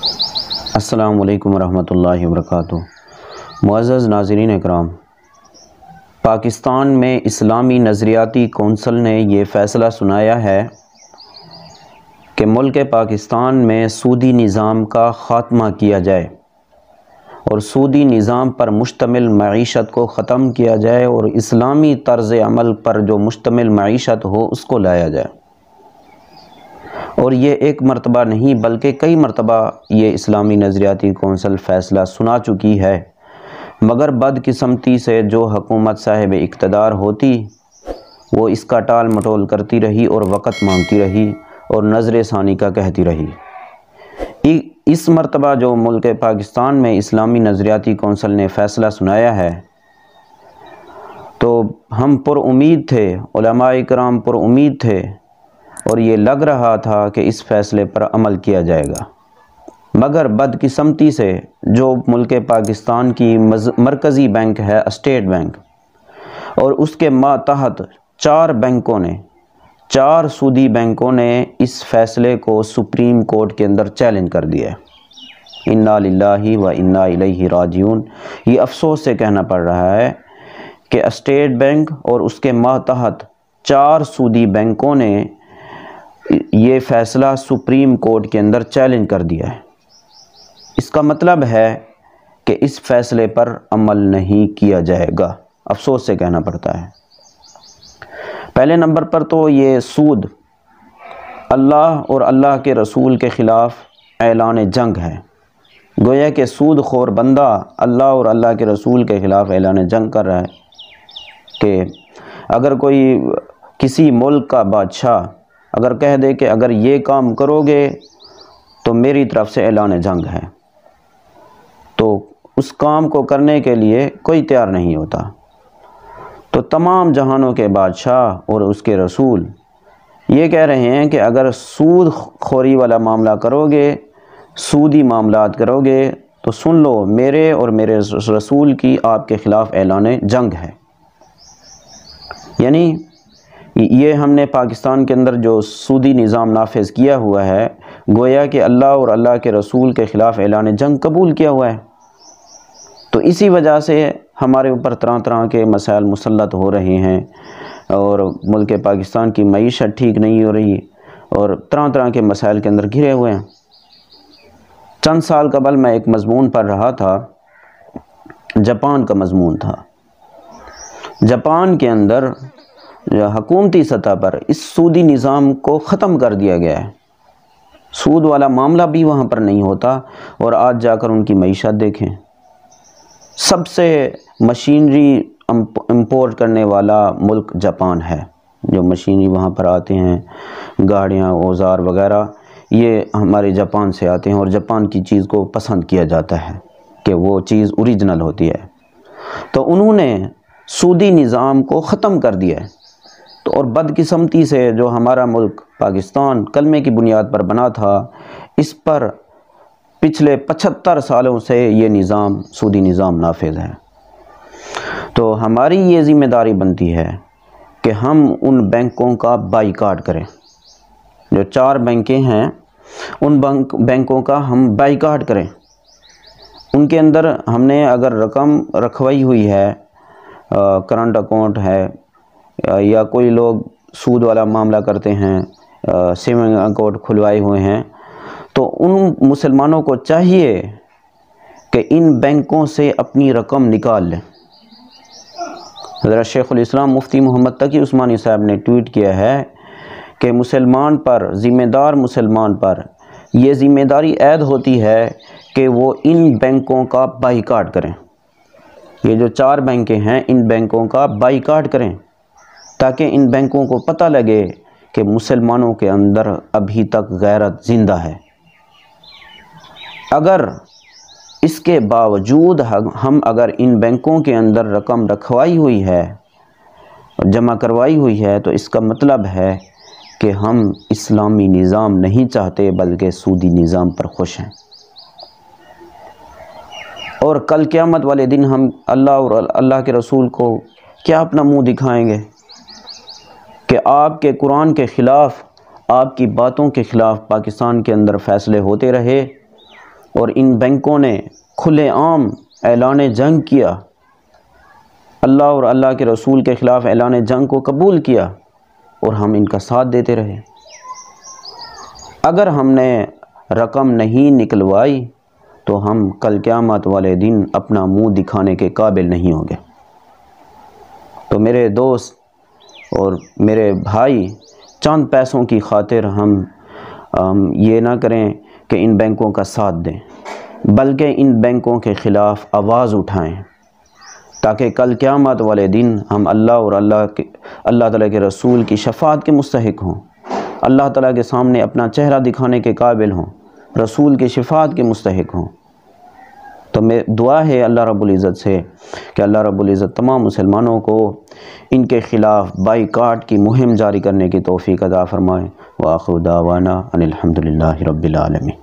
السلام علیکم ورحمۃ اللہ وبرکاتہ۔ معزز ناظرین اکرام، پاکستان میں اسلامی نظریاتی کونسل نے یہ فیصلہ سنایا ہے کہ ملک پاکستان میں سودی نظام کا خاتمہ کیا جائے اور سودی نظام پر مشتمل معیشت کو ختم کیا جائے اور اسلامی طرز عمل پر جو مشتمل معیشت ہو اس کو لایا جائے۔ اور یہ ایک مرتبہ نہیں بلکہ کئی مرتبہ یہ اسلامی نظریاتی کونسل فیصلہ سنا چکی ہے، مگر بدقسمتی سے جو حکومت صاحب اقتدار ہوتی وہ اس کا ٹال مٹول کرتی رہی اور وقت مانگتی رہی اور نظر ثانی کا کہتی رہی۔ اس مرتبہ جو ملک پاکستان میں اسلامی نظریاتی کونسل نے فیصلہ سنایا ہے تو ہم پر امید تھے، علماء کرام پر امید تھے اور یہ لگ رہا تھا کہ اس فیصلے پر عمل کیا جائے گا، مگر بدقسمتی سے جو ملک پاکستان کی مرکزی بینک ہے اسٹیٹ بینک اور اس کے ماتحت چار سودی بینکوں نے اس فیصلے کو سپریم کورٹ کے اندر چیلنج کر دیا ہے۔ انا للہ و انا الیہ راجعون۔ یہ افسوس سے کہنا پڑ رہا ہے کہ اسٹیٹ بینک اور اس کے ماتحت 4 سودی بینکوں نے یہ فیصلہ سپریم کورٹ کے اندر چیلنج کر دیا ہے۔ اس کا مطلب ہے کہ اس فیصلے پر عمل نہیں کیا جائے گا، افسوس سے کہنا پڑتا ہے۔ پہلے نمبر پر تو یہ سود اللہ اور اللہ کے رسول کے خلاف اعلان جنگ ہے، گویا کہ سود خور بندہ اللہ اور اللہ کے رسول کے خلاف اعلان جنگ کر رہا ہے کہ اگر کوئی کسی ملک کا بادشاہ اگر کہہ دے کہ اگر یہ کام کرو گے تو میری طرف سے اعلان جنگ ہے، تو اس کام کو کرنے کے لیے کوئی تیار نہیں ہوتا۔ تو تمام جہانوں کے بادشاہ اور اس کے رسول یہ کہہ رہے ہیں کہ اگر سود خوری والا معاملہ کرو گے، سودی معاملات کرو گے تو سن لو میرے اور میرے رسول کی آپ کے خلاف اعلان جنگ ہے۔ یعنی یہ ہم نے پاکستان کے اندر جو سودی نظام نافذ کیا ہوا ہے، گویا کہ اللہ اور اللہ کے رسول کے خلاف اعلان جنگ قبول کیا ہوا ہے۔ تو اسی وجہ سے ہمارے اوپر طرح طرح کے مسائل مسلط ہو رہے ہیں اور ملک پاکستان کی معیشت ٹھیک نہیں ہو رہی اور طرح طرح کے مسائل کے اندر گھرے ہوئے ہیں۔ چند سال قبل میں ایک مضمون پڑھ رہا تھا، جاپان کا مضمون تھا۔ جاپان کے اندر حکومتی سطح پر اس سودی نظام کو ختم کر دیا گیا ہے، سود والا معاملہ بھی وہاں پر نہیں ہوتا، اور آج جا کر ان کی معیشت دیکھیں۔ سب سے مشینری امپورٹ کرنے والا ملک جاپان ہے، جو مشینری وہاں پر آتے ہیں، گاڑیاں اوزار وغیرہ یہ ہمارے جاپان سے آتے ہیں اور جاپان کی چیز کو پسند کیا جاتا ہے کہ وہ چیز اوریجنل ہوتی ہے۔ تو انہوں نے سودی نظام کو ختم کر دیا ہے، تو اور بدقسمتی سے جو ہمارا ملک پاکستان کلمے کی بنیاد پر بنا تھا، اس پر پچھلے 75 سالوں سے یہ نظام سودی نظام نافذ ہے۔ تو ہماری یہ ذمہ داری بنتی ہے کہ ہم ان بینکوں کا بائیکاٹ کریں، جو 4 بینکیں ہیں ان بینکوں کا ہم بائیکاٹ کریں۔ ان کے اندر ہم نے اگر رقم رکھوائی ہوئی ہے، کرنٹ اکاؤنٹ ہے، یا کوئی لوگ سود والا معاملہ کرتے ہیں، سیونگ اکاؤنٹ کھلوائے ہوئے ہیں، تو ان مسلمانوں کو چاہیے کہ ان بینکوں سے اپنی رقم نکال لیں۔ حضرت شیخ الاسلام مفتی محمد تقی عثمانی صاحب نے ٹویٹ کیا ہے کہ مسلمان پر، ذمہ دار مسلمان پر یہ ذمہ داری عائد ہوتی ہے کہ وہ ان بینکوں کا بائیکاٹ کریں۔ یہ جو 4 بینکیں ہیں ان بینکوں کا بائیکاٹ کریں تاکہ ان بینکوں کو پتہ لگے کہ مسلمانوں کے اندر ابھی تک غیرت زندہ ہے۔ اگر اس کے باوجود ہم اگر ان بینکوں کے اندر رقم رکھوائی ہوئی ہے، جمع کروائی ہوئی ہے، تو اس کا مطلب ہے کہ ہم اسلامی نظام نہیں چاہتے بلکہ سودی نظام پر خوش ہیں۔ اور کل قیامت والے دن ہم اللہ اور اللہ کے رسول کو کیا اپنا منہ دکھائیں گے کہ آپ کے قرآن کے خلاف، آپ کی باتوں کے خلاف پاکستان کے اندر فیصلے ہوتے رہے اور ان بینکوں نے کھلے عام اعلان جنگ کیا، اللہ اور اللہ کے رسول کے خلاف اعلان جنگ کو قبول کیا، اور ہم ان کا ساتھ دیتے رہے۔ اگر ہم نے رقم نہیں نکلوائی تو ہم کل قیامت والے دن اپنا منہ دکھانے کے قابل نہیں ہوں گے۔ تو میرے دوست اور میرے بھائی، چند پیسوں کی خاطر ہم یہ نہ کریں کہ ان بینکوں کا ساتھ دیں، بلکہ ان بینکوں کے خلاف آواز اٹھائیں، تاکہ کل قیامت والے دن ہم اللہ اور اللہ تعالیٰ کے رسول کی شفاعت کے مستحق ہوں، اللہ تعالیٰ کے سامنے اپنا چہرہ دکھانے کے قابل ہوں، رسول کی شفاعت کے مستحق ہوں۔ تو میں دعا ہے اللہ رب العزت سے کہ اللہ رب العزت تمام مسلمانوں کو ان کے خلاف بائیکاٹ کی مہم جاری کرنے کی توفیق عطا فرمائے۔ وآخر دعوانا ان الحمد للہ رب العالمین۔